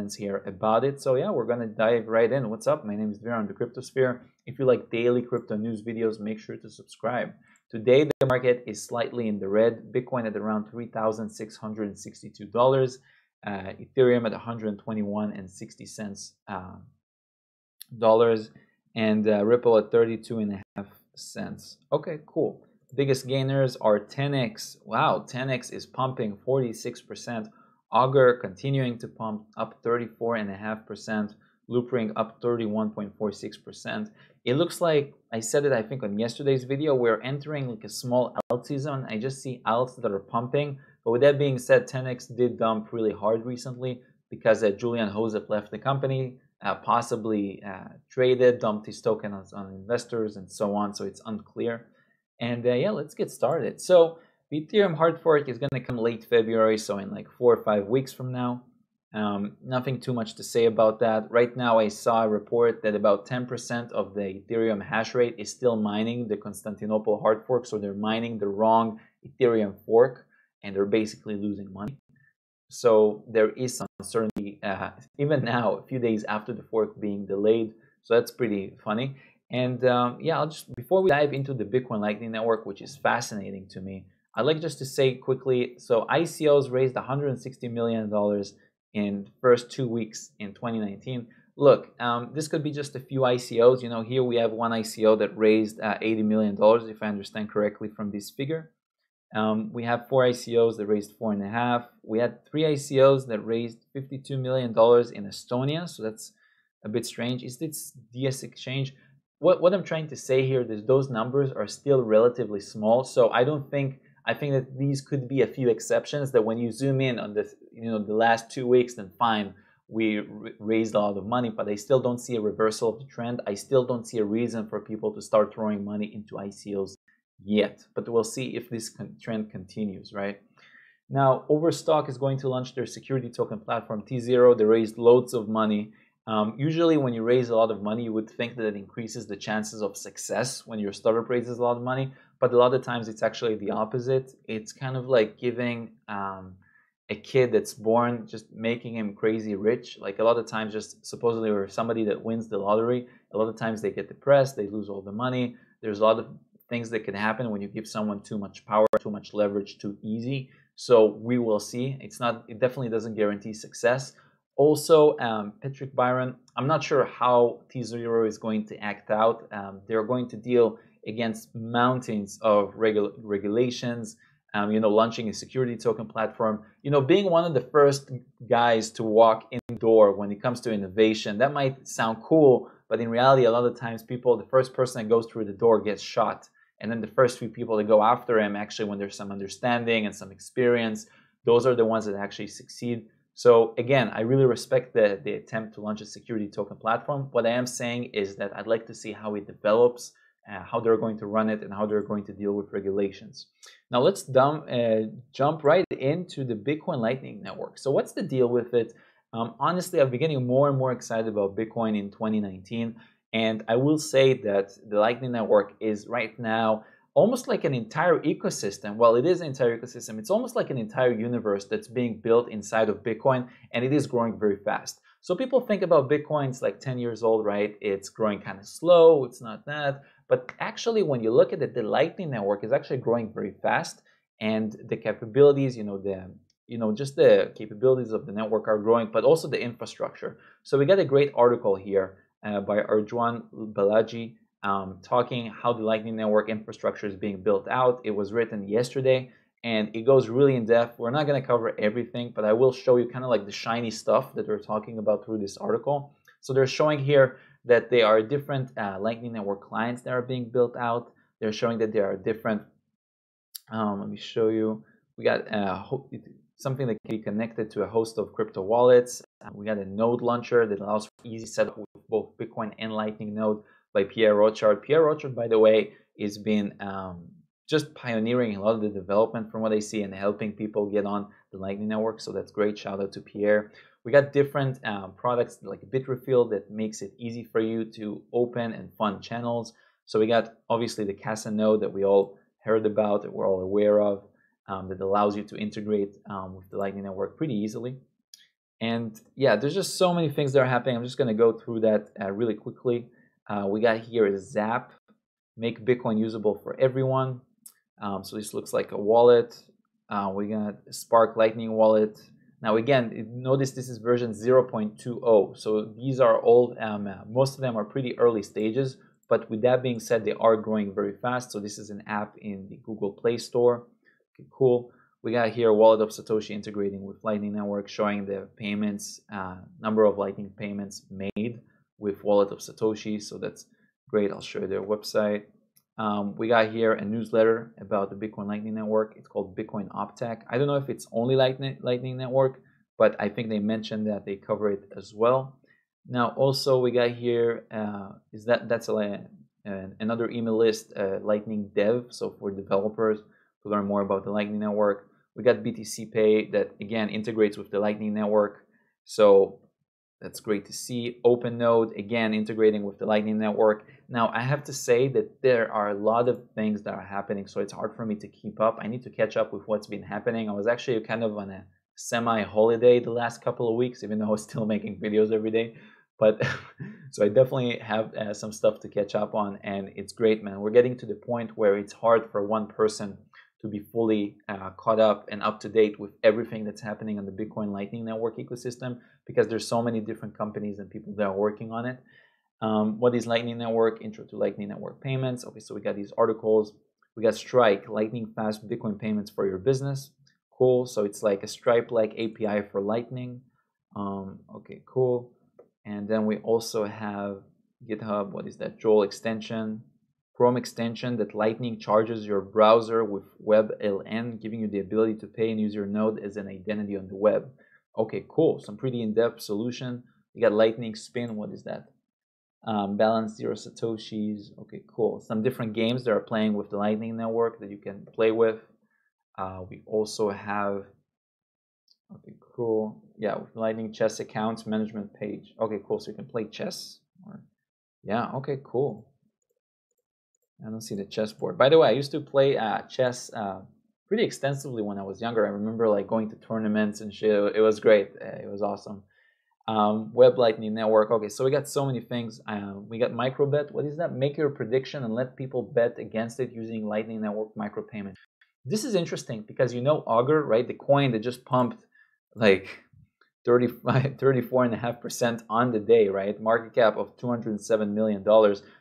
comments here about it. So yeah, we're gonna dive right in. What's up? My name is Vera on the Cryptosphere. If you like daily crypto news videos, make sure to subscribe. Today the market is slightly in the red. Bitcoin at around $3,662. Ethereum at 121.60 dollars, and Ripple at 32.5 cents. Okay, cool. Biggest gainers are 10x. Wow, 10x is pumping 46%. Augur continuing to pump up 34.5%. Loopring up 31.46%. It looks like, I said it I think on yesterday's video, we're entering like a small alt season. I just see alts that are pumping. But with that being said, 10x did dump really hard recently because Julian Joseph left the company, possibly traded, dumped his token on investors and so on. So it's unclear. And yeah, let's get started. So the Ethereum hard fork is going to come late February, so in like 4 or 5 weeks from now. Nothing too much to say about that. Right now, I saw a report that about 10% of the Ethereum hash rate is still mining the Constantinople hard fork. So they're mining the wrong Ethereum fork, and they're basically losing money. So there is some uncertainty, even now, a few days after the fork being delayed. So that's pretty funny. And yeah, before we dive into the Bitcoin Lightning Network, which is fascinating to me, I'd like just to say quickly, so ICOs raised $160 million in the first 2 weeks in 2019. Look, this could be just a few ICOs. You know, here we have one ICO that raised $80 million, if I understand correctly from this figure. We have 4 ICOs that raised 4.5. We had 3 ICOs that raised $52 million in Estonia, so that's a bit strange. Is this DS Exchange? What I'm trying to say here is those numbers are still relatively small, so I think that these could be a few exceptions that when you zoom in on the last 2 weeks, then fine, we raised a lot of money, but I still don't see a reversal of the trend. I still don't see a reason for people to start throwing money into ICOs yet, but we'll see if this trend continues, right? Now, Overstock is going to launch their security token platform T0. They raised loads of money. Usually when you raise a lot of money, you would think that it increases the chances of success when your startup raises a lot of money, but a lot of times it's actually the opposite. It's kind of like giving a kid that's born, just making him crazy rich. Like a lot of times, just supposedly, or somebody that wins the lottery, a lot of times they get depressed, they lose all the money. There's a lot of things that can happen when you give someone too much power, too much leverage, too easy. So we will see. It definitely doesn't guarantee success. Also, Patrick Byron, I'm not sure how T0 is going to act out. They're going to deal against mountains of regulations, launching a security token platform, being one of the first guys to walk in the door when it comes to innovation. That might sound cool, but in reality, a lot of times the first person that goes through the door gets shot. And then the first few people that go after him, actually, when there's some understanding and some experience, those are the ones that actually succeed. So again, I really respect the attempt to launch a security token platform. What I am saying is that I'd like to see how it develops, how they're going to run it, and how they're going to deal with regulations. Now let's jump right into the Bitcoin Lightning Network. So what's the deal with it? Honestly, I'm getting more and more excited about Bitcoin in 2019. And I will say that the Lightning Network is right now almost like an entire ecosystem. Well, it is an entire ecosystem. It's almost like an entire universe that's being built inside of Bitcoin, and it is growing very fast. So people think about Bitcoin, it's like 10 years old, right? It's growing kind of slow. It's not that. But actually, when you look at it, the Lightning Network is actually growing very fast, and the capabilities, just the capabilities of the network are growing, but also the infrastructure. So we got a great article here by Arjuan Balaji talking how the Lightning Network infrastructure is being built out. It was written yesterday, and it goes really in depth. We're not going to cover everything, but I will show you kind of like the shiny stuff that they're talking about through this article. So they're showing here that there are different Lightning Network clients that are being built out. They're showing that there are different, let me show you. We got something that can be connected to a host of crypto wallets. We got a node launcher that allows for easy setup with both Bitcoin and Lightning Node by Pierre Rochard. Pierre Rochard, by the way, has been just pioneering a lot of the development from what I see and helping people get on the Lightning Network. So that's great. Shout out to Pierre. We got different products like Bitrefill that makes it easy for you to open and fund channels. So we got obviously the Casa node that we all heard about, that we're all aware of, that allows you to integrate with the Lightning Network pretty easily. And yeah, there's just so many things that are happening. I'm just going to go through that really quickly. We got here is Zap, make Bitcoin usable for everyone. So this looks like a wallet. We got Spark Lightning wallet. Now again, notice this is version 0.20. So these are all, most of them are pretty early stages. But with that being said, they are growing very fast. So this is an app in the Google Play Store. Okay, cool. We got here Wallet of Satoshi integrating with Lightning Network, showing the payments, number of Lightning payments made with Wallet of Satoshi. So that's great. I'll show you their website. We got here a newsletter about the Bitcoin Lightning Network. It's called Bitcoin Optech. I don't know if it's only Lightning Network, but I think they mentioned that they cover it as well. Now, also we got here that's another email list, Lightning Dev. So for developers to learn more about the Lightning Network. We got BTC Pay that again integrates with the Lightning Network. So that's great to see. OpenNode, again, integrating with the Lightning Network. Now, I have to say that there are a lot of things that are happening, so it's hard for me to keep up. I need to catch up with what's been happening. I was actually kind of on a semi-holiday the last couple of weeks, even though I was still making videos every day. But so I definitely have some stuff to catch up on, and it's great, man. We're getting to the point where it's hard for one person to be fully caught up and up to date with everything that's happening on the Bitcoin Lightning Network ecosystem, because there's so many different companies and people that are working on it. What is Lightning Network? Intro to Lightning Network payments. Okay, so we got these articles. We got Strike, lightning fast Bitcoin payments for your business. Cool. So it's like a Stripe-like API for Lightning. Okay, cool. And then we also have GitHub. What is that? Joel extension. Chrome extension that Lightning charges your browser with WebLN, giving you the ability to pay and use your node as an identity on the web. Okay, cool. Some pretty in-depth solution. You got Lightning Spin. What is that? Balance 0 Satoshis. Okay, cool. Some different games that are playing with the Lightning Network that you can play with. We also have, okay, cool. Yeah, with Lightning chess accounts management page. Okay, cool. So you can play chess. Yeah, okay, cool. I don't see the chessboard. By the way, I used to play chess pretty extensively when I was younger. I remember like going to tournaments and shit. It was great. It was awesome. Web Lightning Network. Okay, so we got so many things. We got microbet. What is that? Make your prediction and let people bet against it using Lightning Network micropayment. This is interesting because you know Augur, right? The coin that just pumped like 34.5% on the day, right? Market cap of $207 million.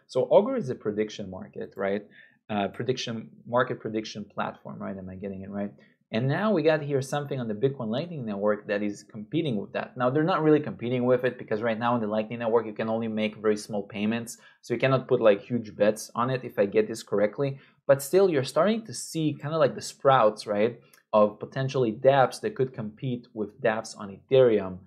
So Augur is a prediction market, right? Market prediction platform, right? Am I getting it right? And now we got here something on the Bitcoin Lightning Network that is competing with that. Now they're not really competing with it because right now in the Lightning Network you can only make very small payments, so you cannot put like huge bets on it if I get this correctly. But still, you're starting to see kind of like the sprouts, right, of potentially dApps that could compete with dApps on Ethereum.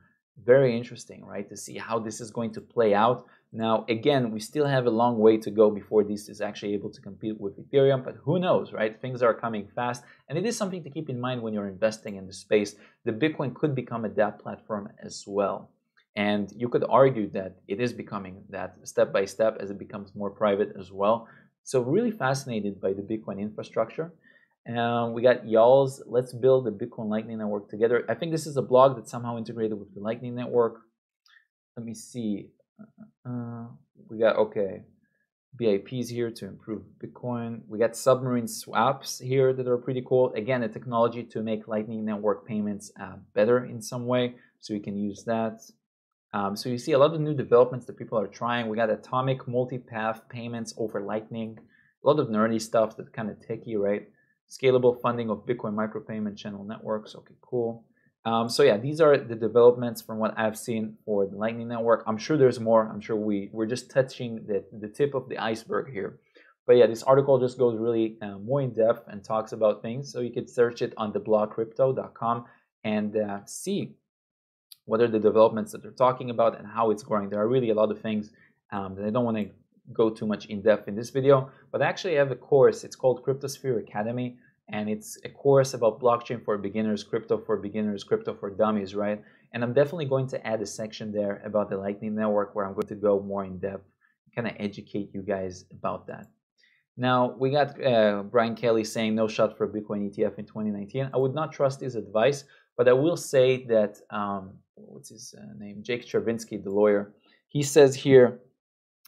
Very interesting, right, to see how this is going to play out. Now, again, we still have a long way to go before this is actually able to compete with Ethereum, but who knows, right? Things are coming fast, and it is something to keep in mind when you're investing in the space. The Bitcoin could become a dApp platform as well. And you could argue that it is becoming that step by step as it becomes more private as well. So really fascinated by the Bitcoin infrastructure. We got y'all's Let's Build the Bitcoin Lightning Network Together. I think this is a blog that's somehow integrated with the Lightning Network. Let me see. We got, okay, BIPs here to improve Bitcoin. We got submarine swaps here that are pretty cool. Again, a technology to make Lightning Network payments better in some way. So you can use that. So you see a lot of new developments that people are trying. We got atomic multipath payments over Lightning. A lot of nerdy stuff that's kind of techy, right? Scalable funding of Bitcoin micropayment channel networks. Okay, cool. So yeah, these are the developments from what I've seen for the Lightning Network. I'm sure there's more. I'm sure we're just touching the tip of the iceberg here. But yeah, this article just goes really more in depth and talks about things. So you could search it on theblogcrypto.com and see what are the developments that they're talking about and how it's growing. There are really a lot of things that I don't want to go too much in depth in this video, but actually I have a course. It's called Cryptosphere Academy, and it's a course about blockchain for beginners, crypto for dummies, right? And I'm definitely going to add a section there about the Lightning Network where I'm going to go more in depth, kind of educate you guys about that. Now, we got Brian Kelly saying no shot for Bitcoin ETF in 2019. I would not trust his advice, but I will say that what's his name? Jake Chervinsky, the lawyer. He says here,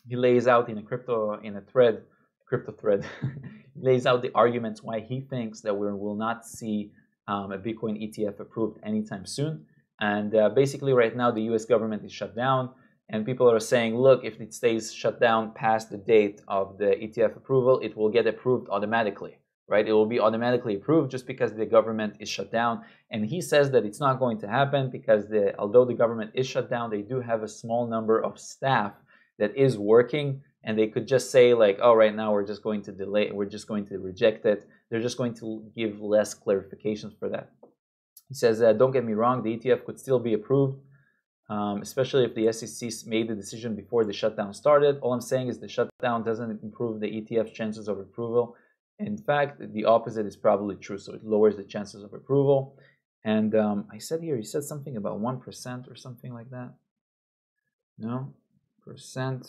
he lays out in a crypto thread, he lays out the arguments why he thinks that we will not see a Bitcoin ETF approved anytime soon. And basically, right now, the U.S. government is shut down, and people are saying, look, if it stays shut down past the date of the ETF approval, it will get approved automatically, right? It will be automatically approved just because the government is shut down. And he says that it's not going to happen because although the government is shut down, they do have a small number of staff that is working, and they could just say like, oh, right now we're just going to delay, we're just going to reject it. They're just going to give less clarifications for that. He says, don't get me wrong, the ETF could still be approved, especially if the SEC made the decision before the shutdown started. All I'm saying is the shutdown doesn't improve the ETF's chances of approval. In fact, the opposite is probably true, so it lowers the chances of approval. And I said here, he said something about 1% or something like that. No? Percent.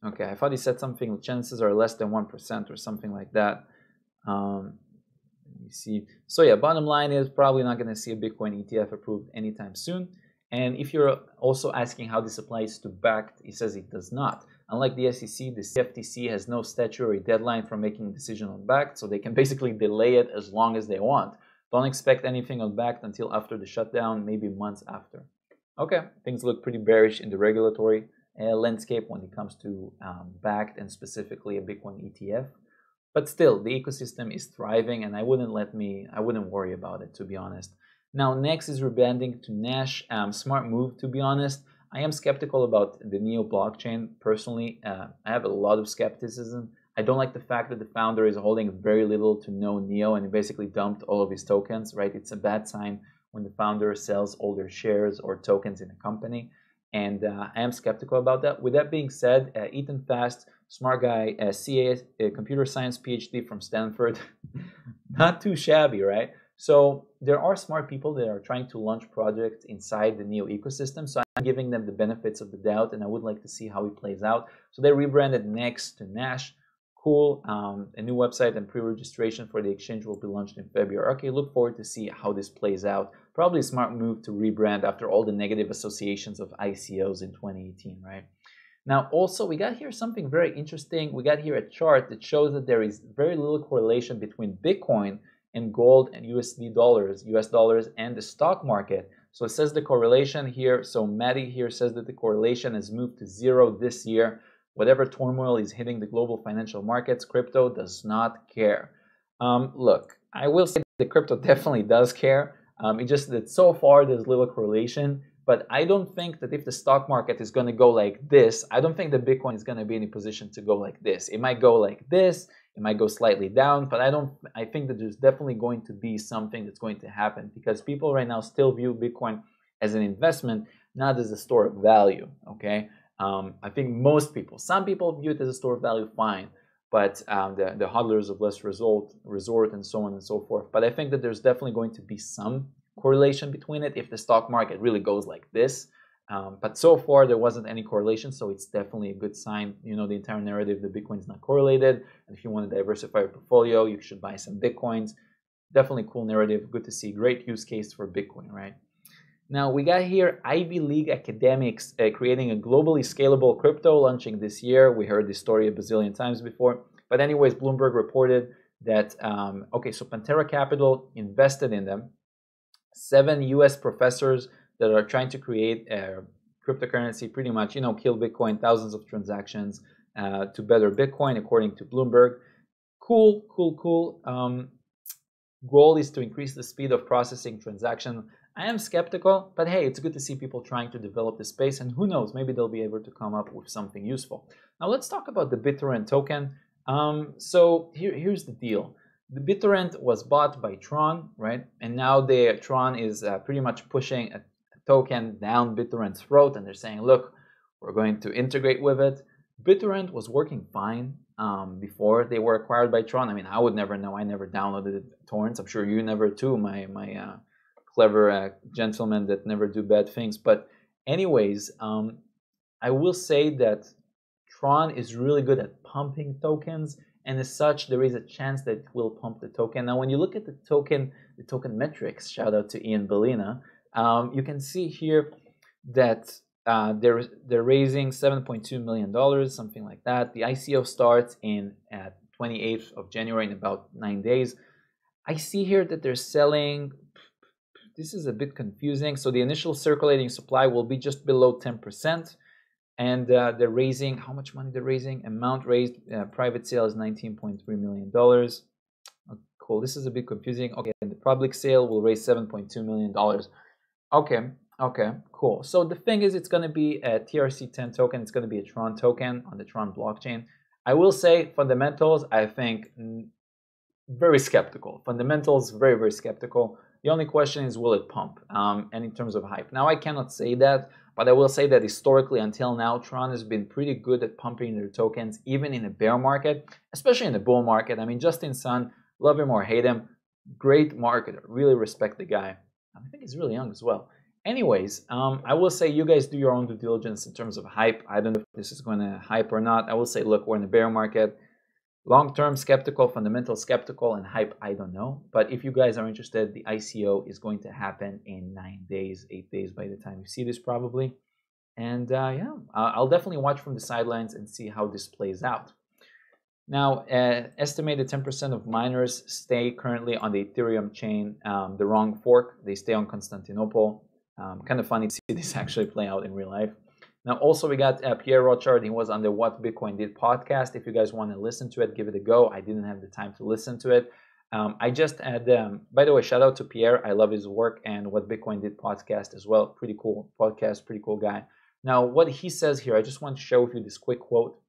Okay, I thought he said something, chances are less than 1% or something like that. Let me see. So yeah, bottom line is probably not going to see a Bitcoin ETF approved anytime soon. And if you're also asking how this applies to backed, he says it does not. Unlike the SEC, the CFTC has no statutory deadline for making a decision on backed, so they can basically delay it as long as they want. Don't expect anything on backed until after the shutdown, maybe months after. Okay, things look pretty bearish in the regulatory landscape when it comes to backed and specifically a Bitcoin ETF. But still, the ecosystem is thriving, and I wouldn't worry about it, to be honest. Now, next is rebranding to Nash. Smart move, to be honest. I am skeptical about the Neo blockchain. Personally, I have a lot of skepticism. I don't like the fact that the founder is holding very little to no Neo, and he basically dumped all of his tokens, right? It's a bad sign when the founder sells all their shares or tokens in a company. And I am skeptical about that. With that being said, Ethan Fast, smart guy, CA, computer science PhD from Stanford, not too shabby, right? So there are smart people that are trying to launch projects inside the Neo ecosystem. So I'm giving them the benefits of the doubt, and I would like to see how it plays out. So they rebranded Next to Nash. Cool. A new website and pre-registration for the exchange will be launched in February. Okay, look forward to see how this plays out. Probably a smart move to rebrand after all the negative associations of ICOs in 2018, right? Now, also, we got here something very interesting. We got here a chart that shows that there is very little correlation between Bitcoin and gold and US dollars and the stock market. So it says the correlation here. So Maddie here says that the correlation has moved to 0 this year. Whatever turmoil is hitting the global financial markets, crypto does not care. Look, I will say that crypto definitely does care. It's just that so far there's little correlation. But I don't think that if the stock market is going to go like this, I don't think that Bitcoin is going to be in a position to go like this. It might go like this. It might go slightly down. But I think that there's definitely going to be something that's going to happen because people right now still view Bitcoin as an investment, not as a store of value. Okay. I think most people, some people view it as a store of value, fine, but the hodlers of less resort and so on and so forth. But I think that there's definitely going to be some correlation between it if the stock market really goes like this. But so far, there wasn't any correlation, so it's definitely a good sign. You know, the entire narrative that Bitcoin is not correlated, and if you want to diversify your portfolio, you should buy some Bitcoins. Definitely cool narrative, good to see, great use case for Bitcoin, right? Now, we got here Ivy League academics creating a globally scalable crypto launching this year. We heard this story a bazillion times before. But anyways, Bloomberg reported that, okay, so Pantera Capital invested in them. 7 US professors that are trying to create a cryptocurrency, pretty much, you know, kill Bitcoin, thousands of transactions to better Bitcoin, according to Bloomberg. Cool. Goal is to increase the speed of processing transaction. I am skeptical, but hey, it's good to see people trying to develop the space, and who knows, maybe they'll be able to come up with something useful. Now let's talk about the BitTorrent token. So here's the deal. The BitTorrent was bought by Tron, right? And now Tron is pretty much pushing a token down BitTorrent's throat, and they're saying, look, we're going to integrate with it. BitTorrent was working fine before they were acquired by Tron. I mean, I would never know. I never downloaded torrents. I'm sure you never too, my clever gentlemen that never do bad things. But anyways, I will say that Tron is really good at pumping tokens, and as such, there is a chance that it will pump the token. Now, when you look at the token metrics, shout out to Ian Bellina, You can see here that they're raising $7.2 million, something like that. The ICO starts in at 28th of January in about 9 days. I see here that they're selling. This is a bit confusing. So the initial circulating supply will be just below 10%. And they're raising, how much money they're raising? Amount raised, private sale is $19.3 million. Cool, this is a bit confusing. Okay, and the public sale will raise $7.2 million. Okay, cool. So the thing is, it's going to be a TRC10 token. It's going to be a Tron token on the Tron blockchain. I will say fundamentals, I think, very skeptical. Fundamentals, very, very skeptical. The only question is, will it pump? And in terms of hype. Now, I cannot say that, but I will say that historically, until now, Tron has been pretty good at pumping their tokens, even in a bear market, especially in a bull market. I mean, Justin Sun, love him or hate him, great marketer. Really respect the guy. I think he's really young as well. Anyways, I will say you guys do your own due diligence in terms of hype. I don't know if this is going to hype or not. I will say, look, we're in a bear market. Long-term skeptical, fundamental skeptical, and hype, I don't know. But if you guys are interested, the ICO is going to happen in 9 days, 8 days by the time you see this probably. And yeah, I'll definitely watch from the sidelines and see how this plays out. Now, estimated 10% of miners stay currently on the Ethereum chain, the wrong fork. They stay on Constantinople. Kind of funny to see this actually play out in real life. Now, also, we got Pierre Rochard. He was on the What Bitcoin Did podcast. If you guys want to listen to it, give it a go. I didn't have the time to listen to it. I just had, by the way, shout out to Pierre. I love his work and What Bitcoin Did podcast as well. Pretty cool podcast, pretty cool guy. Now, what he says here, I just want to share with you this quick quote.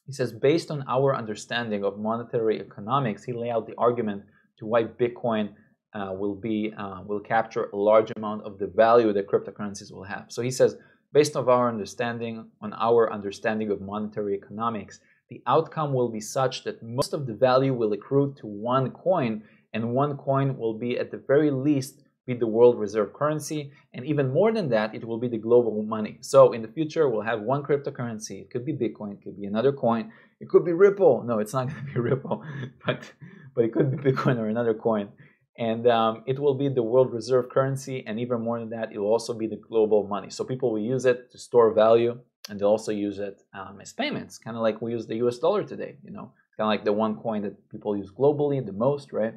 He says, based on our understanding of monetary economics, he laid out the argument to why Bitcoin will capture a large amount of the value that cryptocurrencies will have. So he says, based on our understanding of monetary economics, the outcome will be such that most of the value will accrue to one coin, and one coin will be at the very least be the world reserve currency, and even more than that, it will be the global money. So in the future, we'll have one cryptocurrency. It could be Bitcoin, it could be another coin, it could be Ripple. No, it's not going to be Ripple, but it could be Bitcoin or another coin. And it will be the world reserve currency, and even more than that, it will also be the global money. So people will use it to store value, and they'll also use it as payments, kind of like we use the US dollar today. You know, it's kind of like the one coin that people use globally the most, right?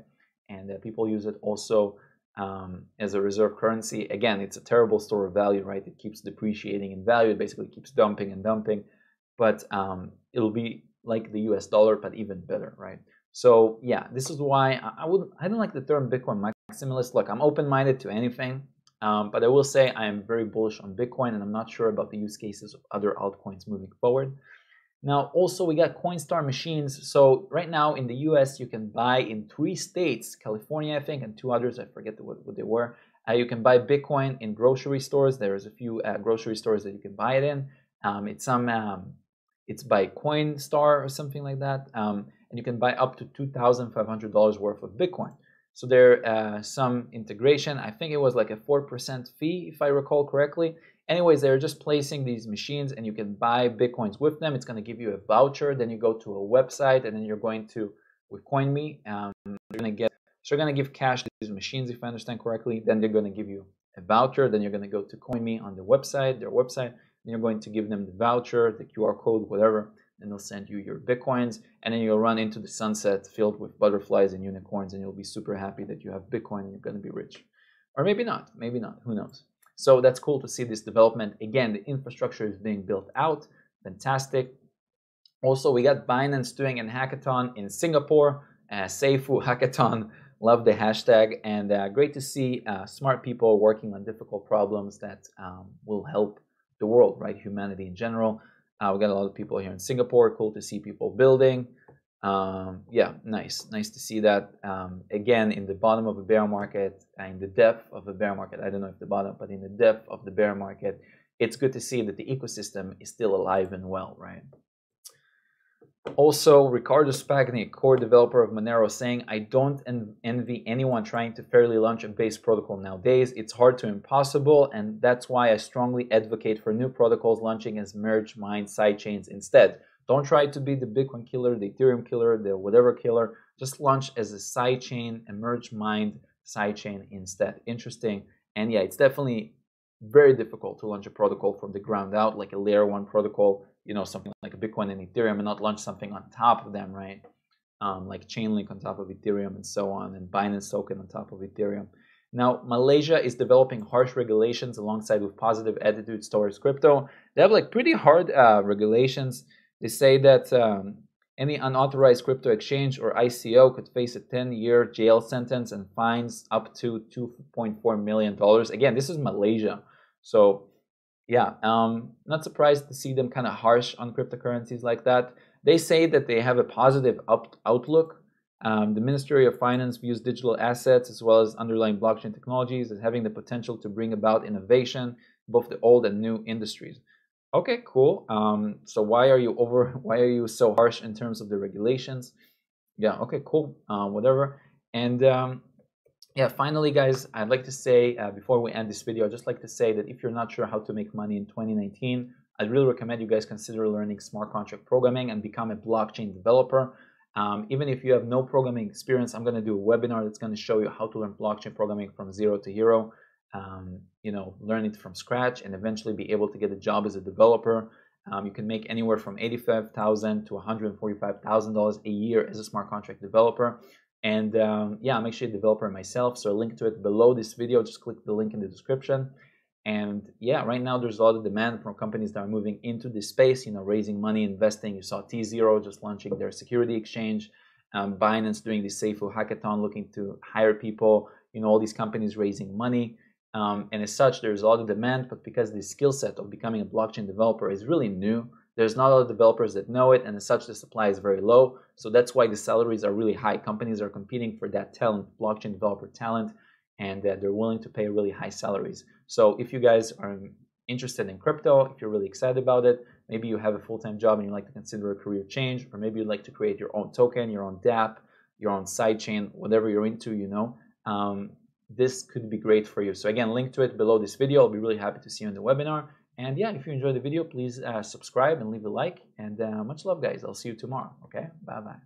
And people use it also as a reserve currency. Again, it's a terrible store of value, right? It keeps depreciating in value. It basically keeps dumping and dumping, but it'll be like the US dollar, but even better, right? So yeah, this is why I don't like the term Bitcoin maximalist. Look, I'm open-minded to anything, but I will say I am very bullish on Bitcoin, and I'm not sure about the use cases of other altcoins moving forward. Now, also we got Coinstar machines. So right now in the US, you can buy in 3 states, California, I think, and 2 others. I forget what they were. You can buy Bitcoin in grocery stores. There's a few grocery stores that you can buy it in. It's by Coinstar or something like that. And you can buy up to $2,500 worth of Bitcoin. So there some integration. I think it was like a 4% fee, if I recall correctly. Anyways, they're just placing these machines, and you can buy Bitcoins with them. It's going to give you a voucher. Then you go to a website, and then you're going to, with CoinMe, they're going to give cash to these machines, if I understand correctly. Then they're going to give you a voucher. Then you're going to go to CoinMe on the website, their website. Then you're going to give them the voucher, the QR code, whatever, and they'll send you your Bitcoins, and then you'll run into the sunset filled with butterflies and unicorns, and you'll be super happy that you have Bitcoin and you're going to be rich. Or maybe not, who knows? So that's cool to see this development. Again, the infrastructure is being built out. Fantastic. Also, we got Binance doing a hackathon in Singapore, Seifu Hackathon. Love the hashtag, and great to see smart people working on difficult problems that will help the world, right? Humanity in general. We got a lot of people here in Singapore. Cool to see people building. Yeah, nice to see that. Again, in the bottom of a bear market, in the depth of a bear market, I don't know if the bottom, but in the depth of the bear market, it's good to see that the ecosystem is still alive and well, right? Also, Ricardo Spagni, core developer of Monero, saying, I don't envy anyone trying to fairly launch a base protocol nowadays. It's hard to impossible, and that's why I strongly advocate for new protocols launching as merge mined sidechains instead. Don't try to be the Bitcoin killer, the Ethereum killer, the whatever killer. Just launch as a sidechain, a merge mined sidechain instead. Interesting. And yeah, it's definitely very difficult to launch a protocol from the ground out, like a layer 1 protocol, you know, something like a Bitcoin and Ethereum, and not launch something on top of them, right? Like Chainlink on top of Ethereum and so on, and Binance token on top of Ethereum. Now, Malaysia is developing harsh regulations alongside with positive attitudes towards crypto. They have like pretty hard regulations. They say that any unauthorized crypto exchange or ICO could face a 10-year jail sentence and fines up to $2.4 million. Again, this is Malaysia. So yeah, not surprised to see them kind of harsh on cryptocurrencies like that. They say that they have a positive outlook. The Ministry of Finance views digital assets as well as underlying blockchain technologies as having the potential to bring about innovation, both the old and new industries. Okay, cool. So why are you so harsh in terms of the regulations? Yeah, okay, cool. Whatever. And yeah, finally, guys, I'd like to say before we end this video, I'd just like to say that if you're not sure how to make money in 2019, I'd really recommend you guys consider learning smart contract programming and become a blockchain developer. Even if you have no programming experience, I'm going to do a webinar that's going to show you how to learn blockchain programming from zero to hero. You know, learn it from scratch and eventually be able to get a job as a developer. You can make anywhere from $85,000 to $145,000 a year as a smart contract developer. And yeah, I'm actually a developer myself, so I'll link to it below this video. Just click the link in the description. And yeah, right now there's a lot of demand from companies that are moving into this space, you know, raising money, investing. You saw T0 just launching their security exchange, Binance doing the Seifu hackathon, looking to hire people, you know, all these companies raising money. And as such, there's a lot of demand, but because the skill set of becoming a blockchain developer is really new, there's not a lot of developers that know it, and as such, the supply is very low. So that's why the salaries are really high. Companies are competing for that talent, blockchain developer talent, and they're willing to pay really high salaries. So if you guys are interested in crypto, if you're really excited about it, maybe you have a full-time job and you'd like to consider a career change, or maybe you'd like to create your own token, your own dApp, your own sidechain, whatever you're into, you know, this could be great for you. So again, link to it below this video. I'll be really happy to see you in the webinar. And yeah, if you enjoyed the video, please subscribe and leave a like. And much love, guys. I'll see you tomorrow. Okay, bye-bye.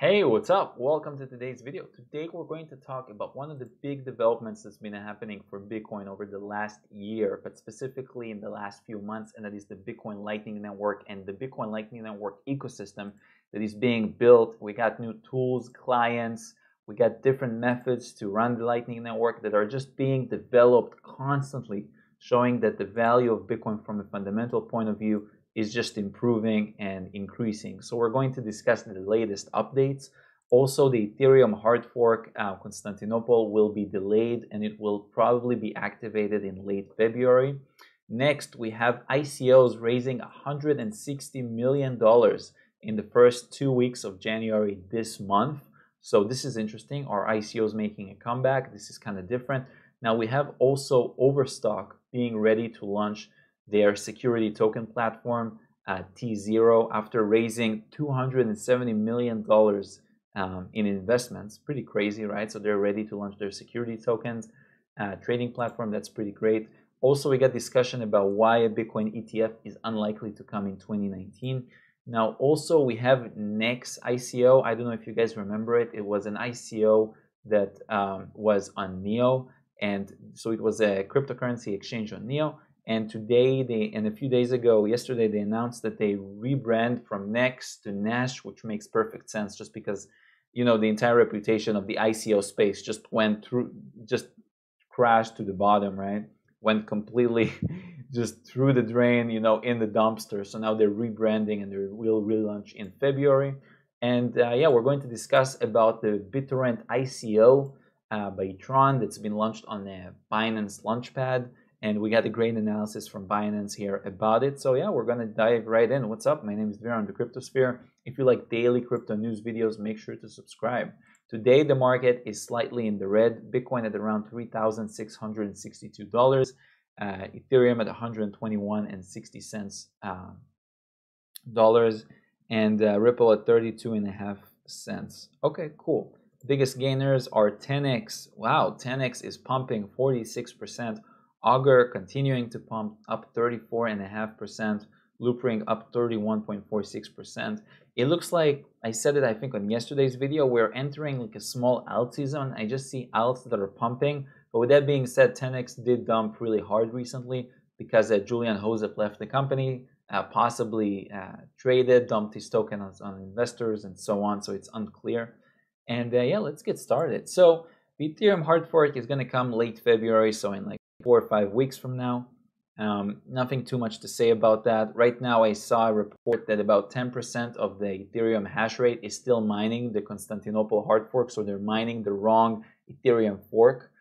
Hey, what's up? Welcome to today's video. Today we're going to talk about one of the big developments that's been happening for Bitcoin over the last year, but specifically in the last few months, and that is the Bitcoin Lightning Network and the Bitcoin Lightning Network ecosystem that is being built. We got new tools, clients, we got different methods to run the Lightning Network that are just being developed constantly, showing that the value of Bitcoin from a fundamental point of view is just improving and increasing. So we're going to discuss the latest updates. Also, the Ethereum hard fork Constantinople will be delayed and it will probably be activated in late February. Next, we have ICOs raising $160 million in the first 2 weeks of January this month. So this is interesting. Our ICOs making a comeback. This is kind of different. Now we have also Overstock being ready to launch their security token platform, T0, after raising $270 million in investments. Pretty crazy, right? So they're ready to launch their security tokens trading platform. That's pretty great. Also, we got discussion about why a Bitcoin ETF is unlikely to come in 2019. Now, also, we have Next ICO. I don't know if you guys remember it. It was an ICO that was on Neo. And so it was a cryptocurrency exchange on Neo. And today, and a few days ago, yesterday, they announced that they rebrand from Next to Nash, which makes perfect sense just because, you know, the entire reputation of the ICO space just went through, just crashed to the bottom, right? Went completely just through the drain, you know, in the dumpster. So now they're rebranding and they will relaunch in February. And yeah, we're going to discuss about the BitTorrent ICO by Tron that's been launched on the Binance Launchpad. And we got a great analysis from Binance here about it. So yeah, we're going to dive right in. What's up? My name is Vera on the Cryptosphere. If you like daily crypto news videos, make sure to subscribe. Today, the market is slightly in the red. Bitcoin at around $3,662. Ethereum at 121.60 dollars. And Ripple at 32.5 cents. Okay, cool. Biggest gainers are 10x. Wow, 10x is pumping 46%. Augur continuing to pump up 34.5%, Loopring up 31.46%. it looks like, I said it I think on yesterday's video, we're entering like a small alt season. I just see alts that are pumping. But with that being said, 10x did dump really hard recently because Julian Joseph left the company, possibly traded, dumped his token on investors and so on. So it's unclear. And yeah, let's get started. So the Ethereum hard fork is going to come late February, so in like 4 or 5 weeks from now. Nothing too much to say about that. Right now, I saw a report that about 10% of the Ethereum hash rate is still mining the Constantinople hard fork, so they're mining the wrong Ethereum fork.